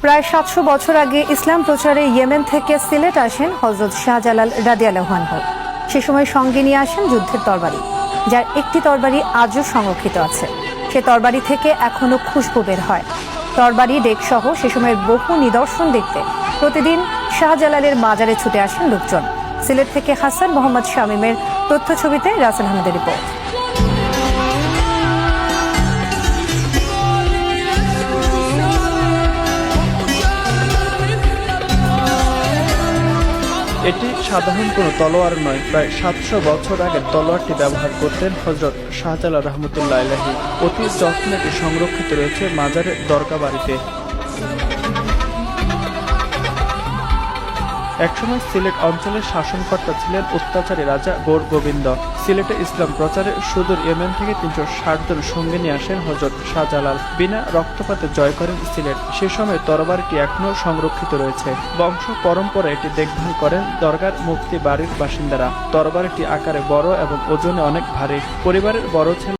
প্রায় ৭০০ বছর আগে ইসলাম প্রচারে ইয়েমেন থেকে সিলেট আসেন হযরত শাহজালাল রাদিয়াল্লাহু আনহু। সে সময় সঙ্গে নিয়ে আসেন যুদ্ধের তরবারি, যার একটি তরবারি আজও সংরক্ষিত আছে। সে তরবারি থেকে এখনো খুশবু বের হয়। তরবারি ডেকসহ সে সময়ের বহু নিদর্শন দেখতে প্রতিদিন শাহজালালের মাজারে ছুটে আসেন লোকজন। সিলেট থেকে হাসান মোহাম্মদ শামীমের তথ্য ছবিতে রাসেল আহমেদের রিপোর্ট। এটি সাধারণ কোনো তলোয়ার নয়। প্রায় ৭০০ বছর আগে তলোয়ারটি ব্যবহার করতেন হযরত শাহজালাল রহমতুল্লাহ আলাইহি। অতি যত্নে এটি সংরক্ষিত রয়েছে মাজারের দরগা বাড়িতে। একসময় সিলেট অঞ্চলের শাসনকর্তা ছিলেন অত্যাচারী রাজা গৌর গোবিন্দ। সিলেটে ইসলাম প্রচারে সুদূর ইয়েমেন থেকে ৩৬০ জন সঙ্গে নিয়ে আসেন হযরত শাহজালাল। বিনা রক্তপাতে জয় করেন সিলেট। সে সময় তরবারিটি এখনও সংরক্ষিত রয়েছে। বংশ পরম্পরা এটি দেখভাল করেন দরগার মুফতি বাড়ির বাসিন্দারা। তরবারিটি আকারে বড় এবং ওজনে অনেক ভারী। পরিবারের বড় ছেলে